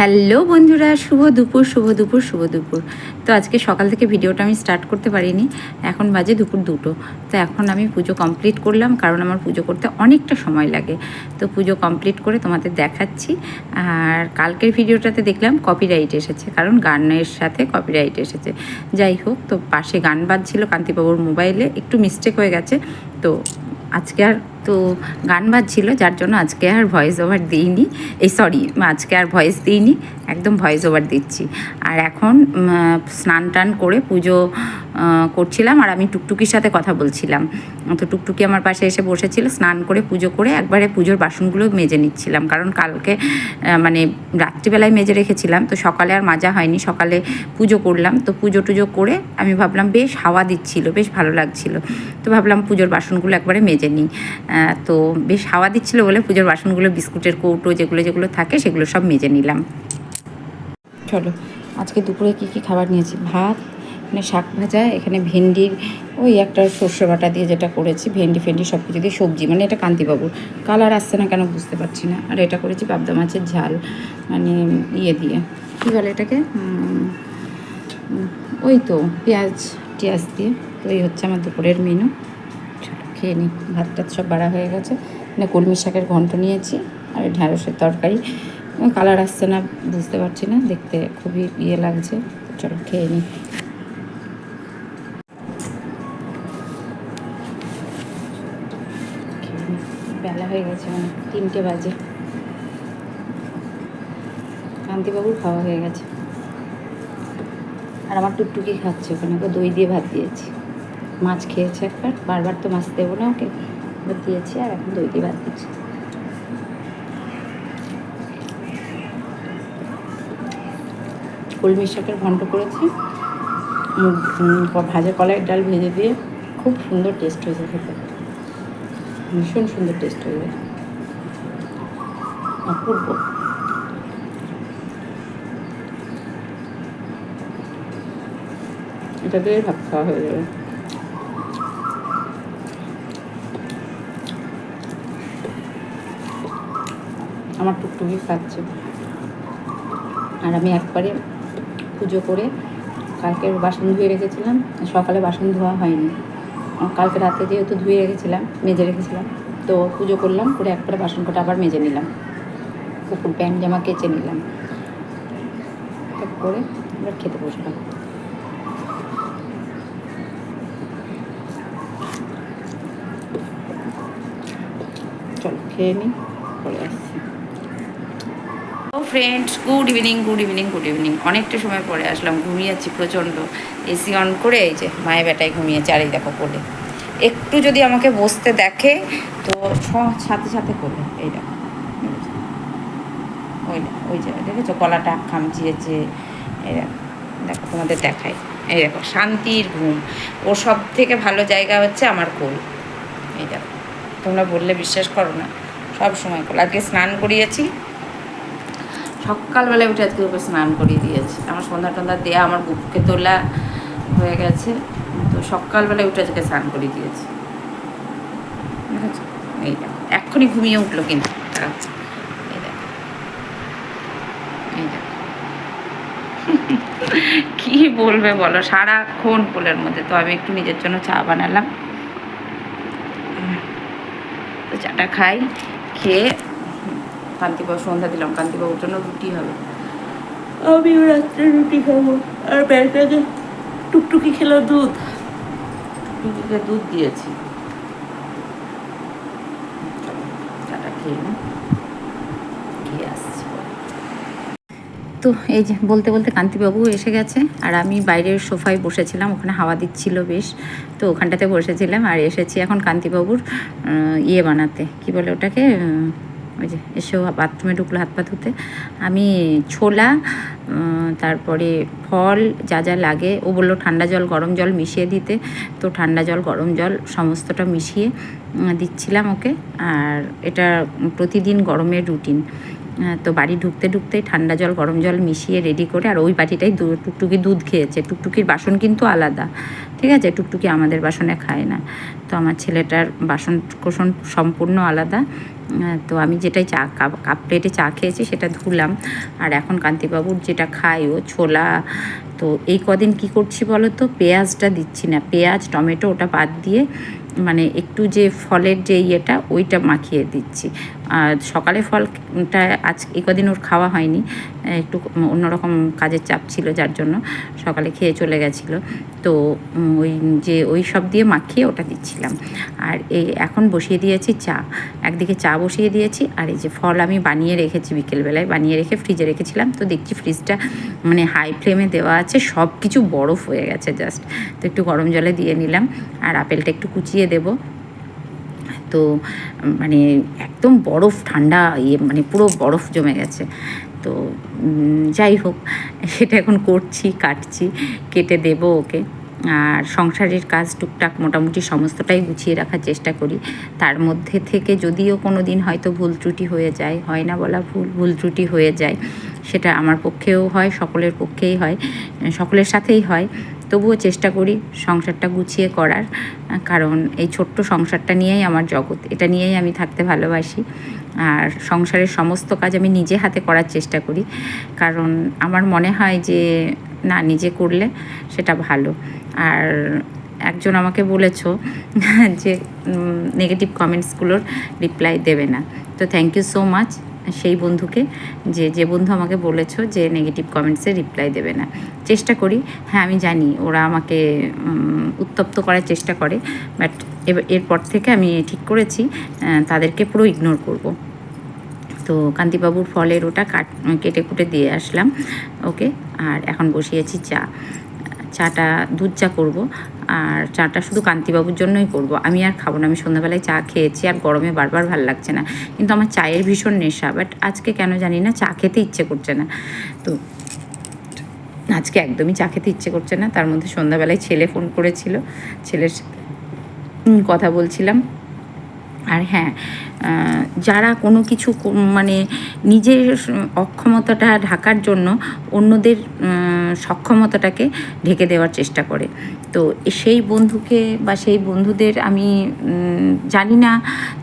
Hello বন্ধুরা, শুভ দুপুর শুভ দুপুর শুভ দুপুর। তো আজকে সকাল থেকে ভিডিওটা আমি স্টার্ট করতে পারিনি, এখন বাজে দুপুর 2টো। তো এখন আমি পুজো কমপ্লিট করলাম, কারণ আমার পুজো করতে অনেকটা সময় লাগে। তো পুজো কমপ্লিট করে তোমাদের দেখাচ্ছি। আর কালকের ভিডিওটাতে দেখলাম কপিরাইট এসেছে, কারণ গানের সাথে কপিরাইট এসেছে। যাই হোক, তো পাশে গান বাজছিল কান্তিবাবুর মোবাইলে, একটু মিস্টেক হয়ে গেছে। তো আজকে আর গান বাজছিল, যার জন্য আজকে আর ভয়েস ওভার দিইনি। আজকে আর ভয়েস দিইনি, একদম ভয়েস ওভার দিচ্ছি। আর এখন স্নান টান করে পুজো করছিলাম, আর আমি টুকটুকির সাথে কথা বলছিলাম। তো টুকটুকি আমার পাশে এসে বসেছিল, স্নান করে পুজো করে একবারে পুজোর বাসনগুলো মেজে নিচ্ছিলাম, কারণ কালকে মানে রাত্রিবেলায় মেজে রেখেছিলাম, তো সকালে আর মাজা হয়নি। সকালে পুজো করলাম, তো পুজো টুজো করে আমি ভাবলাম বেশ হাওয়া দিচ্ছিল, বেশ ভালো লাগছিল, তো ভাবলাম পুজোর বাসনগুলো একবারে মেজে নিই। তো বেশ হাওয়া দিচ্ছিলো বলে পুজোর বাসনগুলো, বিস্কুটের কৌটো যেগুলো থাকে সেগুলো সব মেজে নিলাম। চলো, আজকে দুপুরে কী খাবার নিয়েছি? ভাত, মানে শাক ভাজা, এখানে ভেন্ডির ওই একটা সর্ষে বাটা দিয়ে যেটা করেছি, ভেন্ডি সব কিছু দিয়ে সবজি, মানে এটা কান্তিবাবুর। কালার আসছে না কেন বুঝতে পারছি না। আর এটা করেছি পাবদা মাছের ঝাল, মানে ইয়ে দিয়ে, কী বলে এটাকে, ওই তো পেঁয়াজ দিয়ে। তো এই হচ্ছে আমার দুপুরের মেনু। চলো খেয়ে নিই। ভাতটা সব বাড়া হয়ে গেছে। মানে কলমি শাকের ঘন্ট নিয়েছি, আর ঢ্যাঁড়সের তরকারি। কালার আসছে না বুঝতে পারছি না, দেখতে খুবই ইয়ে লাগছে। চলো খেয়ে নিই। বেলা হয়ে গেছে, মানে 3টে বাজে। কান্তিবাবুর খাওয়া হয়ে গেছে, আর আমার টুকটুকি খাচ্ছে। ওখানে ওকে দই দিয়ে ভাত দিয়েছি। মাছ খেয়েছে একবার, বারবার তো মাছ দেবো না ওকে, দিয়েছি, আর এখন দই দিয়ে ভাত দিচ্ছি। কলমি শাকের ঘন্ট করেছি, ভাজা কলাইয়ের ডাল ভেজে দিয়ে, খুব সুন্দর টেস্ট হয়েছে খেতে, ভীষণ সুন্দর টেস্ট হয়েছে, অপূর্ব। এটা দিয়ে ভাত খাওয়া হয়ে যাবে। আমার টুকটুকি খাচ্ছে, আর আমি একবারে পুজো করে কালকের বাসন ধুয়ে রেখেছিলাম। সকালে বাসন ধোয়া হয়নি, কালকে রাতে যেহেতু ধুয়ে রেখেছিলাম, মেজে রেখেছিলাম, তো পুজো করলাম, করে একবারে বাসন কটা আবার মেজে নিলাম, কুকুর প্যান্ট জামা কেচে নিলাম, করে এবার খেতে বসলাম। চলো খেয়ে নিই, পরে আসছি। Friends, good evening. অনেকটা সময় পরে আসলাম, ঘুমিয়েছি প্রচণ্ড। এসি অন করে এই যে মায়ের বেটায় ঘুমিয়েছে, আর এই দেখো কোলে। একটু যদি আমাকে বসতে দেখে তো সাথে করবে, এই দেখো, ওই যে দেখেছো গলাটা খামচিয়েছে, এই দেখো তোমাদের দেখায়, এই দেখো শান্তির ঘুম। ওর সব থেকে ভালো জায়গা হচ্ছে আমার কোল। এই দেখো, তোমরা বললে বিশ্বাস করো না, সব সময় কোল। আজকে স্নান করিয়েছি, সকালবেলায় উঠে আজকে ওকে স্নান করিয়ে দিয়েছি। আমার সন্ধ্যা টন্ধা দেয়া, আমার বুককে তোলা হয়ে গেছে, তো সকালবেলায় উঠে আজকে স্নান করিয়ে দিয়েছি। ঠিক আছে, এই দেখো এক্ষুনি ঘুমিয়ে উঠলো, কিন্তু এই দেখো, এই দেখো কী বলবে বলো, সারাক্ষণ কোলের মধ্যে। তো আমি একটু নিজের জন্য চা বানালাম, তো চাটা খাই, খেয়ে কান্তিবাবু সন্ধ্যা দিলাম। কান্তিবাবুর জন্য রুটি হবে, আমিও রাত্রে রুটি খাবো। আর ব্যাটাকে টুকটুকি খেলো দুধ, টুকটুকিকে দুধ দিয়েছি। চাটা খেয়ে আসছি। তো এই যে বলতে কান্তিবাবু এসে গেছে, আর আমি বাইরের সোফায় বসেছিলাম, ওখানে হাওয়া দিচ্ছিল বেশ, তো ওখানটাতে বসেছিলাম। আর এসেছি এখন কান্তিবাবুর ইয়ে বানাতে, কি বলে ওটাকে, ওই যে এসেও বাথরুমে ঢুকলো হাত পা ধুতে। আমি ছোলা, তারপরে ফল যা লাগে, ও বললো ঠান্ডা জল গরম জল মিশিয়ে দিতে, তো ঠান্ডা জল গরম জল সমস্তটা মিশিয়ে দিচ্ছিলাম ওকে। আর এটা প্রতিদিন গরমের রুটিন। তো বাড়ি ঢুকতেই ঠান্ডা জল গরম জল মিশিয়ে রেডি করে, আর ওই বাটিটাই টুকটুকি দুধ খেয়েছে। টুকটুকির বাসন কিন্তু আলাদা, ঠিক আছে, টুকটুকি আমাদের বাসনে খায় না। তো আমার ছেলেটার বাসন কোসন সম্পূর্ণ আলাদা। তো আমি যেটাই চা কাপ প্লেটে চা খেয়েছি সেটা ধুলাম। আর এখন কান্তিবাবুর যেটা খাই ও ছোলা, তো এই কদিন কি করছি বলো তো, পেঁয়াজটা দিচ্ছি না, পেঁয়াজ টমেটো ওটা বাদ দিয়ে মানে একটু যে ফলের যে ইয়েটা ওইটা মাখিয়ে দিচ্ছি। আর সকালে ফলটা আজ এই কদিন ওর খাওয়া হয়নি, একটু অন্যরকম কাজের চাপ ছিল যার জন্য সকালে খেয়ে চলে গেছিলো। তো ওই যে ওই সব দিয়ে মাখিয়ে ওটা দিচ্ছিলাম। আর এই এখন বসিয়ে দিয়েছি চা, একদিকে চা বসিয়ে দিয়েছি, আর এই যে ফল আমি বানিয়ে রেখেছি, বিকেলবেলায় বানিয়ে রেখে ফ্রিজে রেখেছিলাম। তো দেখছি ফ্রিজটা মানে হাই ফ্লেমে দেওয়া আছে, সব কিছু বরফ হয়ে গেছে জাস্ট। তো একটু গরম জলে দিয়ে নিলাম, আর আপেলটা একটু কুচিয়ে দেব। তো মানে একদম বরফ ঠান্ডা মানে পুরো বরফ জমে গেছে। তো যাই হোক, সেটা এখন করছি, কাটছি, কেটে দেব ওকে। আর সংসারের কাজ টুকটাক মোটামুটি সমস্তটাই গুছিয়ে রাখার চেষ্টা করি। তার মধ্যে থেকে যদিও কোনো দিন হয়তো ভুল ত্রুটি হয়ে যায়, হয় না বলা ভুল ত্রুটি হয়ে যায়, সেটা আমার পক্ষেও হয়, সকলের পক্ষেই হয়, সকলের সাথেই হয়। তবুও চেষ্টা করি সংসারটা গুছিয়ে করার, কারণ এই ছোট্ট সংসারটা নিয়েই আমার জগৎ, এটা নিয়েই আমি থাকতে ভালোবাসি। আর সংসারের সমস্ত কাজ আমি নিজে হাতে করার চেষ্টা করি, কারণ আমার মনে হয় যে না, নিজে করলে সেটা ভালো। আর একজন আমাকে বলেছ যে নেগেটিভ কমেন্টসগুলোর রিপ্লাই দেবে না, তো থ্যাংক ইউ সো মাচ সেই বন্ধুকে, যে বন্ধু আমাকে বলেছো যে নেগেটিভ কমেন্টসে রিপ্লাই দেবে না। চেষ্টা করি, হ্যাঁ আমি জানি ওরা আমাকে উত্তপ্ত করার চেষ্টা করে, বাট এরপর থেকে আমি ঠিক করেছি তাদেরকে পুরো ইগনোর করব। তো কান্তিবাবুর ফলের ওটা কেটে কুটে দিয়ে আসলাম ওকে। আর এখন বসিয়েছি চাটা দুধ চা করবো, আর চাটা শুধু কান্তিবাবুর জন্যই করব, আমি আর খাবো না। আমি সন্ধ্যাবেলায় চা খেয়েছি, আর গরমে বারবার ভাল লাগছে না, কিন্তু আমার চায়ের ভীষণ নেশা, বাট আজকে কেন জানি না চা খেতে ইচ্ছে করছে না। তো আজকে একদমই চা খেতে ইচ্ছে করছে না। তার মধ্যে সন্ধ্যাবেলায় ছেলে ফোন করেছিল, ছেলের কথা বলছিলাম। আর হ্যাঁ, যারা কোনো কিছু মানে নিজের অক্ষমতাটা ঢাকার জন্য অন্যদের সক্ষমতাটাকে ঢেকে দেওয়ার চেষ্টা করে, তো সেই বন্ধুকে বা সেই বন্ধুদের আমি জানি না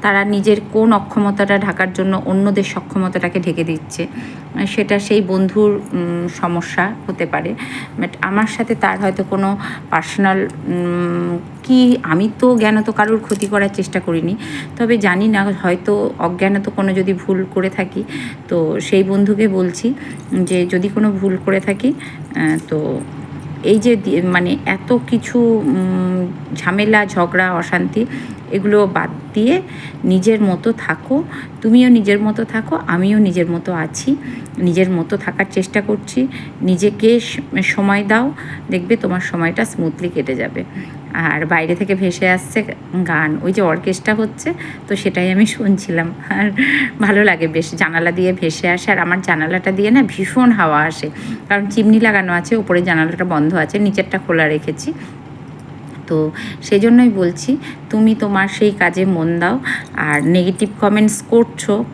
তারা নিজের কোন অক্ষমতাটা ঢাকার জন্য অন্যদের সক্ষমতাটাকে ঢেকে দিচ্ছে, সেটা সেই বন্ধুর সমস্যা হতে পারে। বাট আমার সাথে তার হয়তো কোনো পার্সোনাল কি, আমি তো জ্ঞানত কারোর ক্ষতি করার চেষ্টা করিনি, তবে জানি না হয়তো অজ্ঞানত কোনো যদি ভুল করে থাকি, তো সেই বন্ধুকে বলছি যে যদি কোনো ভুল করে থাকি, তো এই যে মানে এত কিছু ঝামেলা ঝগড়া অশান্তি এগুলো বাদ দিয়ে নিজের মতো থাকো, তুমিও নিজের মতো থাকো, আমিও নিজের মতো আছি, নিজের মতো থাকার চেষ্টা করছি। নিজেকে সময় দাও, দেখবে তোমার সময়টা স্মুথলি কেটে যাবে। আর বাইরে থেকে ভেসে আসছে গান, ওই যে অর্কেস্ট্রা হচ্ছে, তো সেটাই আমি শুনছিলাম, আর ভালো লাগে বেশ, জানালা দিয়ে ভেসে আসে। আর আমার জানালাটা দিয়ে না ভীষণ হাওয়া আসে, কারণ চিমনি লাগানো আছে, উপরে জানালাটা বন্ধ আছে, নিচেরটা খোলা রেখেছি। তো সেই জন্যই বলছি, তুমি তোমার সেই কাজে মন দাও, আর নেগেটিভ কমেন্টস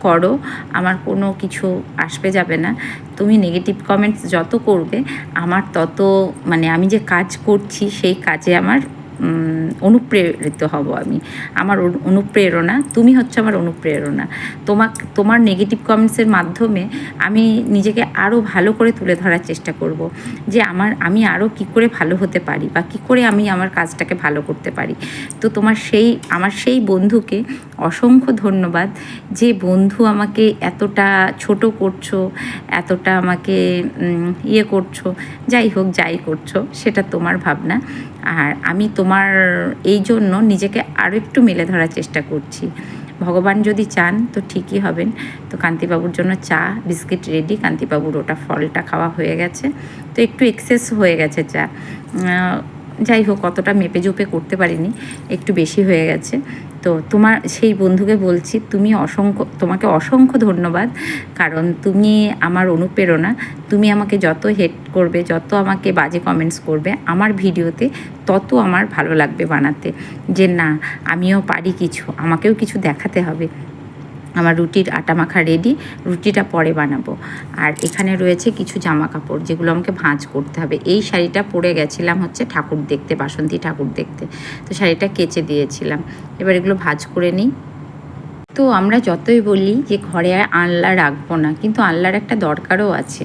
করো, আমার কোনো কিছু আসবে যাবে না। তুমি নেগেটিভ কমেন্টস যত করবে আমার তত মানে আমি যে কাজ করছি সেই কাজে আমার অনুপ্রেরিত হব। আমার অনুপ্রেরণা, তুমি হচ্ছে আমার অনুপ্রেরণা। তোমার নেগেটিভ কমেন্টসের মাধ্যমে আমি নিজেকে আরও ভালো করে তুলে ধরার চেষ্টা করব, যে আমি আরও কী করে ভালো হতে পারি, বা কী করে আমি আমার কাজটাকে ভালো করতে পারি। তো আমার সেই বন্ধুকে অসংখ্য ধন্যবাদ, যে বন্ধু আমাকে এতটা ছোট করছো, এতটা আমাকে করছো। যাই হোক, যাই করছো সেটা তোমার ভাবনা, আর আমি তোমার এই জন্য নিজেকে আরও একটু মেলে ধরার চেষ্টা করছি। ভগবান যদি চান তো ঠিকই হবেন। তো কান্তিবাবুর জন্য চা বিস্কিট রেডি, কান্তিবাবুর ওটা ফলটা খাওয়া হয়ে গেছে, তো একটু এক্সেস হয়ে গেছে চা, যাই হোক অতটা মেপে জুপে করতে পারিনি, একটু বেশি হয়ে গেছে। তো তোমার সেই বন্ধুকে বলছি, তোমাকে অসংখ্য ধন্যবাদ, কারণ তুমি আমার অনুপ্রেরণা। তুমি আমাকে যত হেট করবে, যত আমাকে বাজে কমেন্টস করবে আমার ভিডিওতে, তত আমার ভালো লাগবে বানাতে, যে না আমিও পারি কিছু, আমাকেও কিছু দেখাতে হবে। আমার রুটির আটা মাখা রেডি, রুটিটা পরে বানাবো। আর এখানে রয়েছে কিছু জামা কাপড় যেগুলো আমাকে ভাঁজ করতে হবে। এই শাড়িটা পরে গেছিলাম হচ্ছে ঠাকুর দেখতে, বাসন্তী ঠাকুর দেখতে, তো শাড়িটা কেচে দিয়েছিলাম, এবার এগুলো ভাঁজ করে নিই। তো আমরা যতই বলি যে ঘরে আর আনলা রাখবো না, কিন্তু আনলার একটা দরকারও আছে।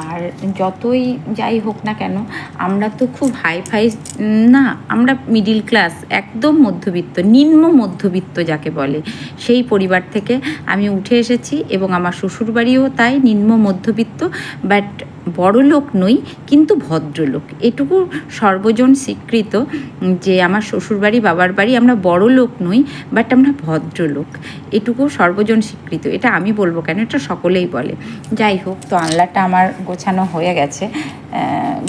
আর যতই যাই হোক না কেন, আমরা তো খুব হাই ফাই না, আমরা মিডিল ক্লাস, একদম মধ্যবিত্ত, নিম্ন মধ্যবিত্ত যাকে বলে, সেই পরিবার থেকে আমি উঠে এসেছি। এবং আমার শ্বশুরবাড়িও তাই নিম্ন মধ্যবিত্ত, বাট বড় লোক নই কিন্তু ভদ্রলোক, এটুকু সর্বজন স্বীকৃত যে আমার শ্বশুরবাড়ি বাবার বাড়ি আমরা বড় লোক নই, বাট আমরা ভদ্রলোক, এটুকু সর্বজন স্বীকৃত। এটা আমি বলবো কেন, এটা সকলেই বলে। যাই হোক, তো আনলাটা আমার গোছানো হয়ে গেছে,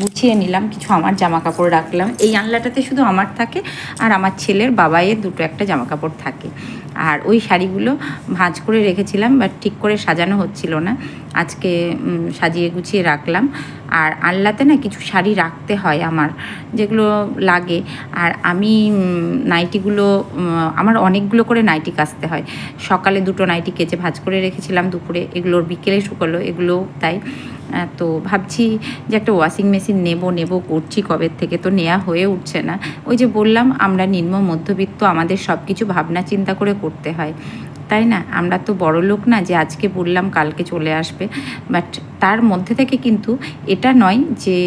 গুছিয়ে নিলাম, কিছু আমার জামা কাপড় রাখলাম। এই আনলাটাতে শুধু আমার থাকে, আর আমার ছেলের বাবাইয়ের দুটো একটা জামা কাপড় থাকে। আর ওই শাড়িগুলো ভাঁজ করে রেখেছিলাম, বাট ঠিক করে সাজানো হচ্ছিল না, আজকে সাজিয়ে গুছিয়ে রাখলাম। আর আনলাতে না কিছু শাড়ি রাখতে হয় আমার, যেগুলো লাগে। আর আমি নাইটিগুলো, আমার অনেকগুলো করে নাইটি কাচতে হয়। সকালে দুটো নাইটি কেচে ভাঁজ করে রেখেছিলাম, দুপুরে এগুলোর বিকেলে শুকোলো, এগুলোও তাই। তো ভাবছি যে একটা ওয়াশিং মেশিন নেব করছি কবের থেকে, তো নেওয়া হয়ে উঠছে না। ওই যে বললাম, আমরা নিম্ন মধ্যবিত্ত, আমাদের সব কিছু ভাবনা চিন্তা করে করতে হয়, তাই না? আমরা তো বড় লোক না যে আজকে বললাম কালকে চলে আসবে। বাট তার মধ্যে থেকে কিন্তু এটা নয় যে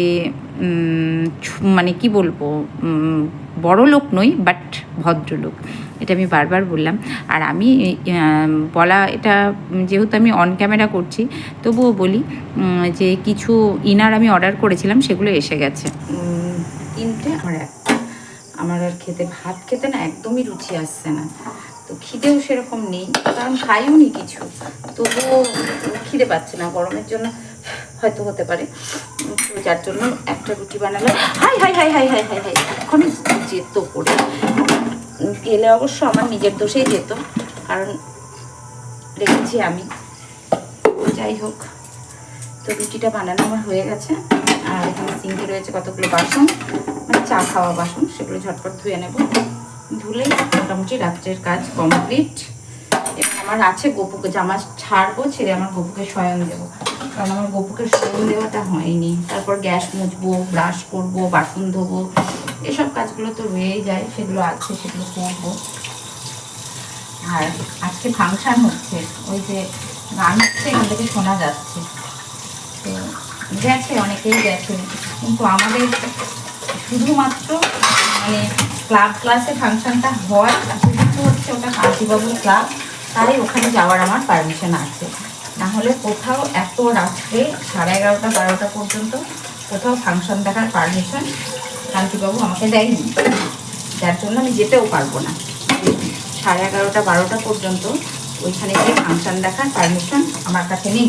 মানে কি বলবো, বড় লোক নই বাট ভদ্রলোক, এটা আমি বারবার বললাম। আর আমি বলা, এটা যেহেতু আমি অন ক্যামেরা করছি, তবুও বলি যে কিছু ইনার আমি অর্ডার করেছিলাম, সেগুলো এসে গেছে 3টে, আমার আর ভাত খেতে না একদমই রুচি আসছে না। তো খিদেও সেরকম নেই, কারণ খাইও নি কিছু, তবুও খিদে পাচ্ছে না, গরমের জন্য হয়তো হতে পারে। তো যার জন্য একটা রুটি বানালাম। High high high high high high high এখনই যেত করে গেলে, অবশ্য আমার নিজের দোষেই যেত, কারণ রেখেছি আমি। যাই হোক, তো রুটিটা বানানো আমার হয়ে গেছে। আর এখানে সিঙ্কে রয়েছে কতগুলো বাসন, মানে চা খাওয়া বাসন, সেগুলো ঝটপট ধুয়ে নেব। ধুলেই মোটামুটি রাত্রের কাজ কমপ্লিট। এবং আমার আছে গপুকে জামা ছাড়বো, ছেড়ে আমার গপুকে শয়ন দেবো, কারণ আমার গপুকে শয়ন দেওয়াটা হয়নি। তারপর গ্যাস মুছবো, ব্রাশ করবো, বাসন ধোবো, এসব কাজগুলো তো রয়েই যায়, সেগুলো আছে, সেগুলো করবো। আর আজকে ফাংশান হচ্ছে, ওই যে গান হচ্ছে, এখান থেকে শোনা যাচ্ছে। তো গেছে, অনেকেই গেছে, কিন্তু আমাদের শুধুমাত্র মানে ক্লাসে ফাংশনটা হয়, যেহেতু হচ্ছে ওটা কান্তিবাবুর ক্লাব, তাই ওখানে যাওয়ার আমার পারমিশন আছে। নাহলে কোথাও এত রাত্রে 11:30 12টা পর্যন্ত কোথাও ফাংশন দেখার পারমিশন কান্তিবাবু আমাকে দেয়নি, যার জন্য আমি যেতেও পারবো না। 11:30 12টা পর্যন্ত ওইখানে গিয়ে ফাংশন দেখার পারমিশন আমার কাছে নেই।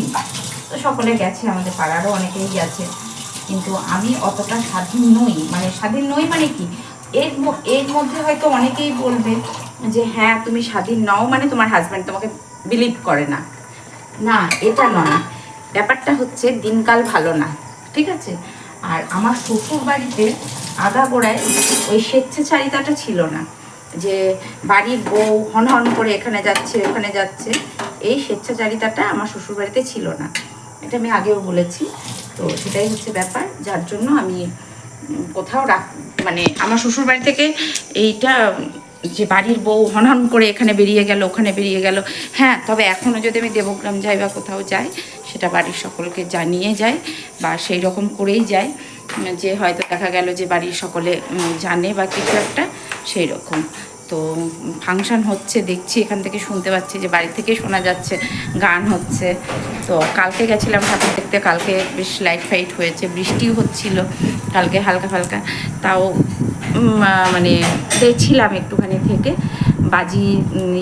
তো সকলে গেছে, আমাদের পাড়ারও অনেকেই গেছে, কিন্তু আমি অতটা স্বাধীন নই। মানে স্বাধীন নই মানে কি, এর মধ্যে হয়তো অনেকেই বলবে যে হ্যাঁ তুমি স্বাধীন নও মানে তোমার হাজব্যান্ড তোমাকে বিলিভ করে না। না, এটা নয়, ব্যাপারটা হচ্ছে দিনকাল ভালো না, ঠিক আছে? আর আমার শ্বশুর বাড়িতে আগাগোড়ায় ওই স্বেচ্ছাচারিতাটা ছিল না, যে বাড়ির বউ হন হন করে এখানে যাচ্ছে ওখানে যাচ্ছে, এই স্বেচ্ছাচারিতাটা আমার শ্বশুর বাড়িতে ছিল না। এটা আমি আগেও বলেছি। তো সেটাই হচ্ছে ব্যাপার, যার জন্য আমি কোথাও মানে আমার শ্বশুর বাড়ি থেকে এইটা যে বাড়ির বউ হনহন করে এখানে বেরিয়ে গেল ওখানে বেরিয়ে গেল, হ্যাঁ, তবে এখনও যদি আমি দেবগ্রাম যাই বা কোথাও যাই, সেটা বাড়ির সকলকে জানিয়ে যাই, বা সেই রকম করেই যাই, যে হয়তো দেখা গেল যে বাড়ির সকলে জানে বা কিছু একটা সেই রকম। তো ফাংশান হচ্ছে দেখছি, এখান থেকে শুনতে পাচ্ছি যে বাড়ি থেকে শোনা যাচ্ছে গান হচ্ছে। তো কালকে গেছিলাম ঠাকুর দেখতে, কালকে বেশ লাইট ফাইট হয়েছে, বৃষ্টিও হচ্ছিল কালকে হালকা হালকা, তাও মানে ছিলাম একটুখানি থেকে বাজি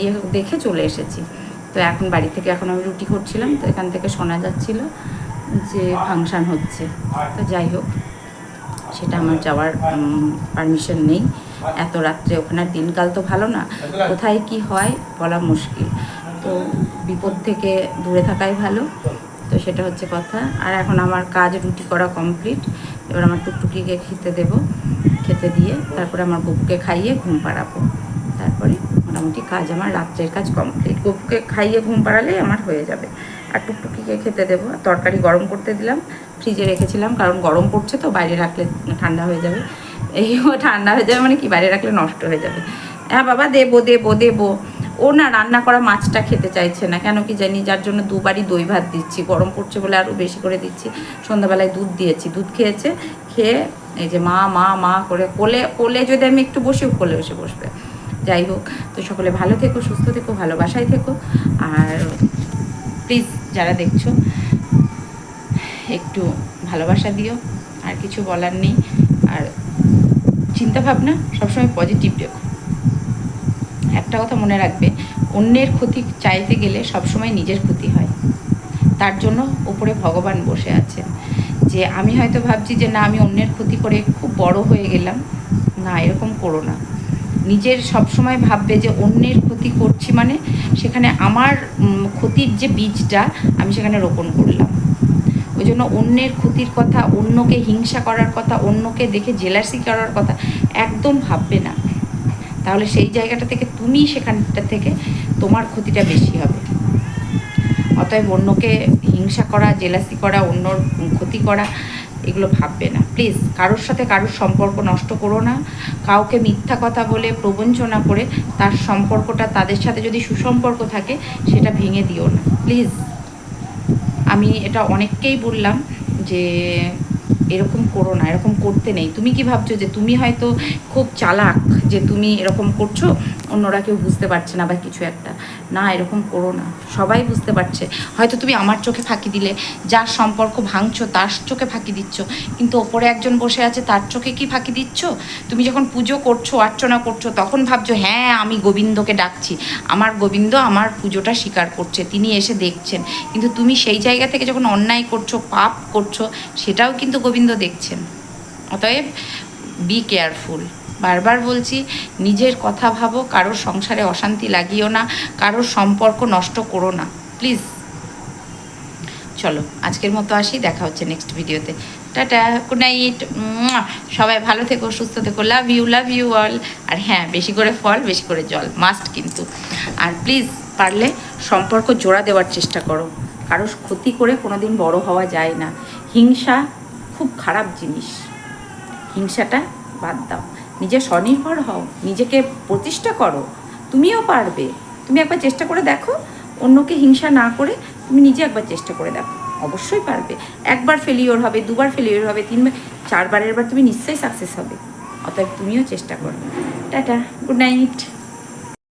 ইয়ে দেখে চলে এসেছি। তো এখন বাড়ি থেকে এখন আমি রুটি করছিলাম, তো এখান থেকে শোনা যাচ্ছিল যে ফাংশান হচ্ছে। তো যাই হোক, সেটা আমার যাওয়ার পারমিশন নেই এত রাত্রে ওখানে। দিনকাল তো ভালো না, কোথায় কি হয় বলা মুশকিল। তো বিপদ থেকে দূরে থাকাই ভালো, তো সেটা হচ্ছে কথা। আর এখন আমার কাজ রুটি করা কমপ্লিট, এবার আমার টুকটুকিকে খেতে দেবো, খেতে দিয়ে তারপরে আমার গপুকে খাইয়ে ঘুম পাড়াবো, তারপরে মোটামুটি কাজ আমার রাত্রের কাজ কমপ্লিট। গপুকে খাইয়ে ঘুম পাড়ালেই আমার হয়ে যাবে। আর টুকটুকিকে খেতে দেবো, তরকারি গরম করতে দিলাম, ফ্রিজে রেখেছিলাম, কারণ গরম পড়ছে তো, বাইরে রাখলে ঠান্ডা হয়ে যাবে। ঠান্ডা হয়ে যাবে মানে কি, বাইরে রাখলে নষ্ট হয়ে যাবে। হ্যাঁ বাবা, দেবো দেবো দেবো, ও না রান্না করা মাছটা খেতে চাইছে না, কেন কি জানি, যার জন্য দুবারই দই ভাত দিচ্ছি, গরম পড়ছে বলে আরও বেশি করে দিচ্ছি। সন্ধ্যাবেলায় দুধ দিয়েছি, দুধ খেয়েছে, খেয়ে এই যে মা মা মা করে কোলে কোলে যদি আমি একটু বসি কোলে এসে বসবে। যাই হোক, তো সকলে ভালো থেকো, সুস্থ থেকো, ভালোবাসায় থেকো। আর প্লিজ যারা দেখছো একটু ভালোবাসা দিও, আর কিছু বলার নেই। আর চিন্তাভাবনা সবসময় পজিটিভ রেখো। একটা কথা মনে রাখবে, অন্যের ক্ষতি চাইতে গেলে সবসময় নিজের ক্ষতি হয়। তার জন্য ওপরে ভগবান বসে আছেন। যে আমি হয়তো ভাবছি যে না আমি অন্যের ক্ষতি করে খুব বড় হয়ে গেলাম, না এরকম করো না। নিজের সবসময় ভাববে যে অন্যের ক্ষতি করছি মানে সেখানে আমার ক্ষতির যে বীজটা আমি সেখানে রোপণ করলাম। ওই জন্য অন্যের ক্ষতির কথা, অন্যকে হিংসা করার কথা, অন্যকে দেখে জেলাসি করার কথা একদম ভাববে না। তাহলে সেই জায়গাটা থেকে তুমি সেখানটা থেকে তোমার ক্ষতিটা বেশি হবে। অতএব অন্যকে হিংসা করা, জেলাসি করা, অন্যর ক্ষতি করা এগুলো ভাববে না প্লিজ। কারোর সাথে কারোর সম্পর্ক নষ্ট করো না। কাউকে মিথ্যা কথা বলে প্রবঞ্চনা করে তার সম্পর্কটা, তাদের সাথে যদি সুসম্পর্ক থাকে সেটা ভেঙে দিও না প্লিজ। আমি এটা অনেককেই বললাম যে এরকম করো না, এরকম করতে নেই। তুমি কি ভাবছো যে তুমি হয়তো খুব চালাক, যে তুমি এরকম করছো অন্যরা কেউ বুঝতে পারছে না বা কিছু একটা, না এরকম করো না, সবাই বুঝতে পারছে। হয়তো তুমি আমার চোখে ফাঁকি দিলে, যার সম্পর্ক ভাঙছো তার চোখে ফাঁকি দিচ্ছ, কিন্তু ওপরে একজন বসে আছে তার চোখে কি ফাঁকি দিচ্ছ? তুমি যখন পুজো করছো, অর্চনা করছো, তখন ভাবছো হ্যাঁ আমি গোবিন্দকে ডাকছি, আমার গোবিন্দ আমার পুজোটা স্বীকার করছে, তিনি এসে দেখছেন। কিন্তু তুমি সেই জায়গা থেকে যখন অন্যায় করছো, পাপ করছো, সেটাও কিন্তু গোবিন্দ দেখছেন। অতএব বি কেয়ারফুল। বারবার বলছি, নিজের কথা ভাবো, কারোর সংসারে অশান্তি লাগিও না, কারোর সম্পর্ক নষ্ট করো না প্লিজ। চলো আজকের মতো আসি, দেখা হচ্ছে নেক্সট ভিডিওতে। Tata, good night. সবাই ভালো থেকো, সুস্থ থেকো, লাভ ইউ অল। আর হ্যাঁ, বেশি করে ফল, বেশি করে জল মাস্ট কিন্তু। আর প্লিজ পারলে সম্পর্ক জোড়া দেওয়ার চেষ্টা করো। কারোর ক্ষতি করে কোনোদিন বড় হওয়া যায় না। হিংসা খুব খারাপ জিনিস, হিংসাটা বাদ দাও। নিজে স্বনির্ভর হও, নিজেকে প্রতিষ্ঠা করো, তুমিও পারবে। তুমি একবার চেষ্টা করে দেখো, অন্যকে হিংসা না করে তুমি নিজে একবার চেষ্টা করে দেখো, অবশ্যই পারবে। একবার ফেলিওর হবে, দুবার ফেলিওর হবে, তিনবার, চারবারের বার তুমি নিশ্চয়ই সাকসেস হবে। অতএব তুমিও চেষ্টা করো। Tata, good night.